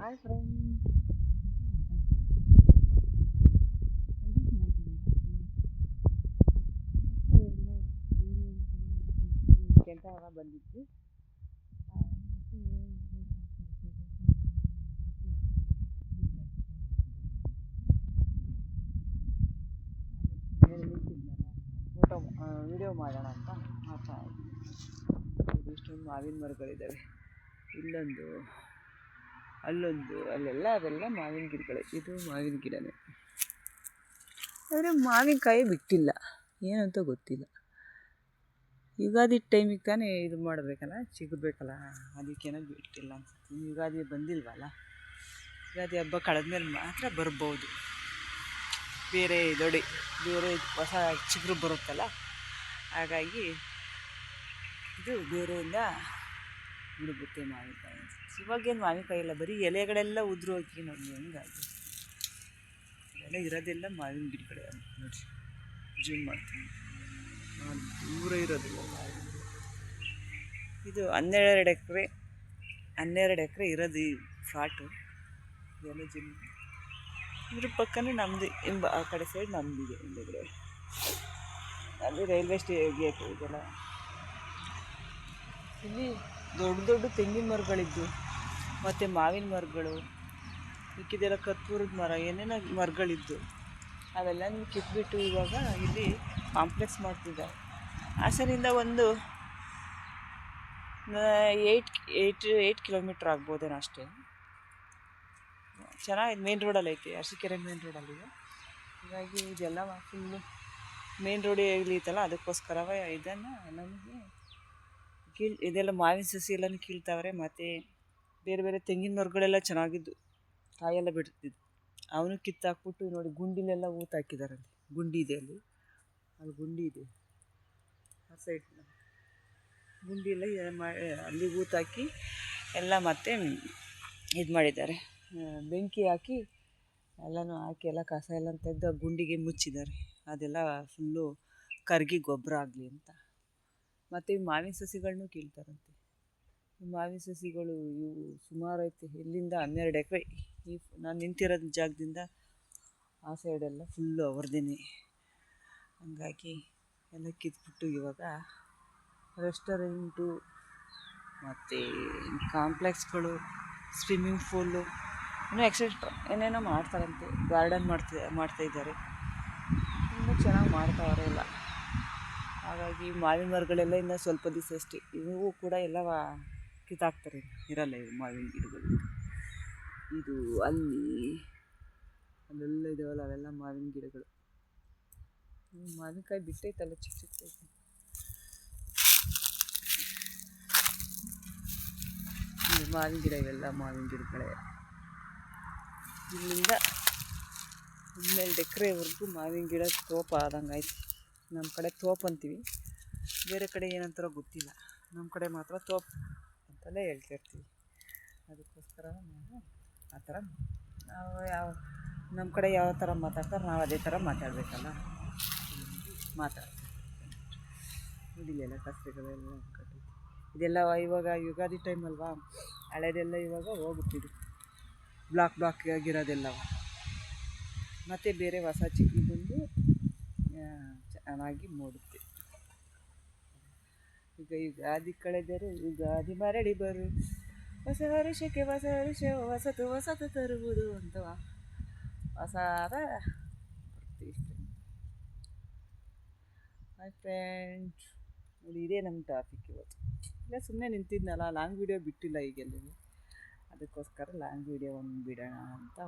Hi friends, ಅಂತ ಬಂದಿದ್ವಿ. Photo video ಮಾಡೋಣ ಅಂತ ಮಾಡ್ತಾ ಇದ್ವಿ. ಇಷ್ಟೊಂದು ಮಾವಿನ ಮರಗಳಿದ್ದಾವೆ, ಇಲ್ಲೊಂದು ಅಲ್ಲೊಂದು, ಅಲ್ಲೆಲ್ಲ ಅವೆಲ್ಲ ಮಾವಿನ ಗಿಡಗಳೇ. ಇದು ಮಾವಿನ ಗಿಡನೇ, ಆದರೆ ಮಾವಿನಕಾಯಿ ಬಿಟ್ಟಿಲ್ಲ, ಏನಂತ ಗೊತ್ತಿಲ್ಲ. ಯುಗಾದಿ ಟೈಮಿಗೆ ತಾನೇ ಇದು ಮಾಡಬೇಕಲ್ಲ, ಸಿಗಬೇಕಲ್ಲ, ಅದಕ್ಕೇನೋ ಬಿಟ್ಟಿಲ್ಲ ಅನ್ಸುತ್ತೆ. ಯುಗಾದಿ ಬಂದಿಲ್ವಲ್ಲ, ಯುಗಾದಿ ಹಬ್ಬ ಕಳೆದ್ಮೇಲೆ ಮಾತ್ರ ಬರ್ಬೋದು. ಬೇರೆ ಹೊಸ ಚಿಗುರು ಬರುತ್ತಲ್ಲ, ಹಾಗಾಗಿ ಇದು ಬೇರೆಯಿಂದ ಬಿಡುತ್ತೆ ಮಾವಿನಕಾಯಿ ಅನ್ಸುತ್ತೆ. ಇವಾಗೇನು ಮಾವಿನಕಾಯಿ ಇಲ್ಲ, ಬರೀ ಎಲೆಗಳೆಲ್ಲ ಉದುರು ಹೋಗಿ ನೋಡಿ ಹೆಂಗಾಗಿ. ಎಲ್ಲ ಇರೋದೆಲ್ಲ ಮಾವಿನ ಗಿಡಗಳೇ ನೋಡಿ. ಜೂಮ್ ಮಾಡ್ತೀನಿ, ದೂರ ಇರೋದಿಲ್ಲ. ಇದು 12 ಎಕರೆ ಇರೋದು ಈ ಫ್ಲಾಟು. ಇದೆಲ್ಲ ಜಮೀನು. ಇದ್ರ ಪಕ್ಕನೇ ನಮ್ಮದು, ಆ ಕಡೆ ಸೈಡ್ ನಮ್ಮದಿದೆ. ಹಿಂದೆಗಡೆ ಅಲ್ಲಿ ರೈಲ್ವೆ ಗೇಟ್ ಇದೆಲ್ಲ. ಇಲ್ಲಿ ದೊಡ್ಡ ದೊಡ್ಡ ತೆಂಗಿನ ಮರಗಳಿದ್ದು, ಮತ್ತು ಮಾವಿನ ಮರಗಳು, ಮಿಕ್ಕಿದೆಲ್ಲ ಕರ್ಪೂರದ ಮರ, ಏನೇನೋ ಮರಗಳಿದ್ದು ಅವೆಲ್ಲನೂ ಕಿತ್ಬಿಟ್ಟು ಇವಾಗ ಇಲ್ಲಿ ಕಾಂಪ್ಲೆಕ್ಸ್ ಮಾಡ್ತಿದ್ದಾರೆ. ಹಾಸನಿಂದ ಒಂದು 8 ಕಿಲೋಮೀಟ್ರ್ ಆಗ್ಬೋದೇನೋ ಅಷ್ಟೇ. ಚೆನ್ನಾಗಿದೆ, ಮೇನ್ ರೋಡಲ್ಲಿ ಐತೆ, ಅರಸೀಕೆರೆ ಮೇನ್ ರೋಡಲ್ಲಿದೆ. ಹೀಗಾಗಿ ಇದೆಲ್ಲ ಫುಲ್ಲು ಮೇನ್ ರೋಡ್ ಇಳಿಯುತ್ತಲ್ಲ, ಅದಕ್ಕೋಸ್ಕರವೇ ಇದನ್ನು ನಮಗೆ ಇದೆಲ್ಲ ಮಾವಿನ ಸಸಿ ಎಲ್ಲನೂ ಕೀಳ್ತಾವ್ರೆ. ಮತ್ತು ಬೇರೆ ಬೇರೆ ತೆಂಗಿನ ಮರಗಳೆಲ್ಲ ಚೆನ್ನಾಗಿದ್ದು, ಕಾಯೆಲ್ಲ ಬಿಡ್ತಿದ್ದು, ಅವನು ಕಿತ್ತಾಕ್ಬಿಟ್ಟು ನೋಡಿ ಗುಂಡಿಲೆಲ್ಲ ಊತ ಹಾಕಿದಾರಲ್ಲಿ. ಗುಂಡಿ ಇದೆ ಅಲ್ಲಿ ಗುಂಡಿ ಇದೆ ಆ ಸೈಡ್. ಗುಂಡಿ ಎಲ್ಲ ಅಲ್ಲಿ ಊತ ಹಾಕಿ ಎಲ್ಲ ಮತ್ತೆ ಇದು ಮಾಡಿದ್ದಾರೆ, ಬೆಂಕಿ ಹಾಕಿ ಎಲ್ಲನೂ ಹಾಕಿ ಎಲ್ಲ ಕಸ ಎಲ್ಲ ತೆಗೆದು ಆ ಗುಂಡಿಗೆ ಮುಚ್ಚಿದ್ದಾರೆ. ಅದೆಲ್ಲ ಫುಲ್ಲು ಕರಗಿ ಗೊಬ್ಬರ ಆಗಲಿ ಅಂತ. ಮತ್ತು ಈ ಮಾವಿನ ಸಸಿಗಳನ್ನೂ ಕೀಳ್ತಾರಂತೆ. ಈ ಮಾವಿನ ಸಸಿಗಳು ಇವು ಸುಮಾರು ಐತೆ. ಇಲ್ಲಿಂದ 12 ಎಕರೆ, ಈ ನಾನು ನಿಂತಿರೋದು ಜಾಗದಿಂದ ಆ ಸೈಡೆಲ್ಲ ಫುಲ್ಲು ಅವ್ರದ್ದೇನೆ. ಹಂಗಾಗಿ ಎಲ್ಲ ಕಿತ್ಬಿಟ್ಟು ಇವಾಗ ರೆಸ್ಟೋರೆಂಟು ಮತ್ತು ಕಾಂಪ್ಲೆಕ್ಸ್ಗಳು, ಸ್ವಿಮ್ಮಿಂಗ್ ಪೂಲು, ಇನ್ನೂ ಎಕ್ಸೆಟ್ರಾ ಏನೇನೋ ಮಾಡ್ತಾರಂತೆ. ಗಾರ್ಡನ್ ಮಾಡ್ತಾಯಿದ್ದಾರೆ, ಇನ್ನೂ ಚೆನ್ನಾಗಿ ಮಾಡ್ತಾವ್ರೆ ಎಲ್ಲ. ಹಾಗಾಗಿ ಮಾವಿನ ಮರಗಳೆಲ್ಲ ಇನ್ನೂ ಸ್ವಲ್ಪ ದಿವಸ ಅಷ್ಟೇ, ಇವು ಕೂಡ ಎಲ್ಲ ಕಿತ್ತಾಕ್ತಾರೆ, ಇರಲ್ಲ ಇವು ಮಾವಿನ ಗಿಡಗಳು. ಇದು ಅಲ್ಲೆಲ್ಲ ಇದಾವಲ್ಲ, ಅವೆಲ್ಲ ಮಾವಿನ ಗಿಡಗಳು. ಮಾವಿನಕಾಯಿ ಬಿಟ್ಟೈತಲ್ಲ, ಚಿಕ್ಕ ಚಿಕ್ಕೈತೆ. ಮಾವಿನ ಗಿಡ, ಇವೆಲ್ಲ ಮಾವಿನ ಗಿಡಗಳೇ. ಇಲ್ಲಿಂದ 12 ಎಕರೆವರೆಗೂ ಮಾವಿನ ಗಿಡ ತೋಪ ಆದಂಗೆ ಆಯ್ತು. ನಮ್ಮ ಕಡೆ ತೋಪ್ ಅಂತೀವಿ, ಬೇರೆ ಕಡೆ ಏನಂತಾರೋ ಗೊತ್ತಿಲ್ಲ. ನಮ್ಮ ಕಡೆ ಮಾತ್ರ ತೋಪ್ ಅಂತಲೇ ಹೇಳ್ತಿರ್ತೀವಿ. ಅದಕ್ಕೋಸ್ಕರ ನಾವು ಆ ಥರ, ನಮ್ಮ ಕಡೆ ಯಾವ ಥರ ಮಾತಾಡ್ತಾರೆ ನಾವು ಅದೇ ಥರ ಮಾತಾಡಬೇಕಲ್ಲ, ಮಾತಾಡ್ತೀವಿ. ಇಲ್ಲೆಲ್ಲ ಕಸರೆಗಳೆಲ್ಲ ಕಟ್ಟಿದ್ದು ಇದೆಲ್ಲ ಇವಾಗ ಯುಗಾದಿ ಟೈಮ್ ಅಲ್ವಾ, ಹಳೆದೆಲ್ಲ ಇವಾಗ ಹೋಗುತ್ತಿದ್ದು ಬ್ಲಾಕ್ ಆಗಿರೋದೆಲ್ಲವ. ಮತ್ತು ಬೇರೆ ಹೊಸ ಚಿಗುರು ಬಂದು ಚೆನ್ನಾಗಿ ಮೂಡುತ್ತೆ. ಈಗ ಯುಗಾದಿ ಕಳೆದರು, ಯುಗಾದಿ ಮರಳಿ ಬರು, ಹೊಸ ವರ್ಷಕ್ಕೆ ಹೊಸ ವರ್ಷ, ಹೊಸತು ತರುವುದು ಅಂತವ ಹೊಸಾದ ಬರ್ತೀವಿ. ಹಾಯ್ ಫ್ರೆಂಡ್ಸ್, ನೋಡಿ ಇದೇ ನಮ್ಮ ಟಾಪಿಕ್ ಇವತ್ತು. ಇಲ್ಲ ಸುಮ್ಮನೆ ನಿಂತಿದ್ನಲ್ಲ, ಲಾಂಗ್ ವೀಡಿಯೋ ಬಿಟ್ಟಿಲ್ಲ ಈಗೆಲ್ಲ, ಅದಕ್ಕೋಸ್ಕರ ಲಾಂಗ್ ವೀಡಿಯೋ ಒಂದು ಬಿಡೋಣ ಅಂತ.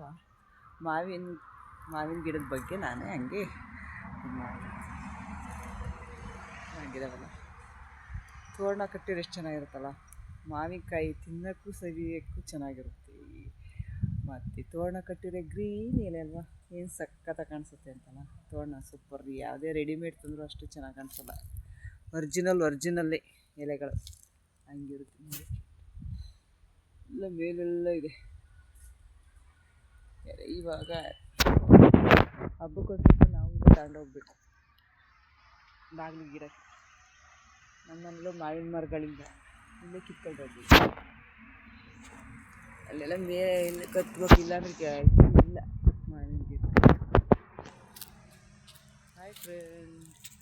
ಮಾವಿನ ಗಿಡದ ಬಗ್ಗೆ ನಾನೇ ಹಂಗೆ ಇದು ಮಾಡಿದೆ. ಚೆನ್ನಾಗಿದಾವಲ್ಲ, ತೋರಣ ಕಟ್ಟಿದ್ರೆ ಎಷ್ಟು ಚೆನ್ನಾಗಿರುತ್ತಲ್ಲ. ಮಾವಿನಕಾಯಿ ತಿನ್ನೋಕ್ಕೂ ಸವಿಯೋಕ್ಕೂ ಚೆನ್ನಾಗಿರುತ್ತೆ. ಮತ್ತು ತೋರಣ ಕಟ್ಟಿದ್ರೆ ಗ್ರೀನ್ ಎಲೆ ಅಲ್ವಾ, ಏನು ಸಖತ್ತಾಗಿ ಕಾಣಿಸುತ್ತೆ ಅಂತಲ್ಲ. ತೋರಣ ಸೂಪರ್. ಯಾವುದೇ ರೆಡಿಮೇಡ್ ತಂದರೂ ಅಷ್ಟು ಚೆನ್ನಾಗಿ ಕಾಣಿಸಲ್ಲ, ಒರ್ಜಿನಲ್ಲೇ ಎಲೆಗಳು ಹಂಗಿರುತ್ತೆ ನೋಡಿ. ಎಲ್ಲ ಮೇಲೆಲ್ಲ ಇದೆ. ಇವಾಗ ಹಬ್ಬಕ್ಕೊಂದು ನಾವು ತಗೊಂಡೋಗ್ಬೇಕು ಬಾಗಿಲು ಗಿಡಕ್ಕೆ. ನಮ್ಮನೇಲೂ ಮಾವಿನ ಮರಗಳಿಂದ ಇಲ್ಲೇ ಕಿತ್ಕೊಂಡು ಹೋಗ್ಬೇಕು. ಅಲ್ಲೆಲ್ಲ ಮೇಲೆ ಕತ್ಬೇಕಿಲ್ಲ ಅಂದ್ರೆ ಇಲ್ಲ ಮಾವಿನ ಗಿಡ. Hi friend.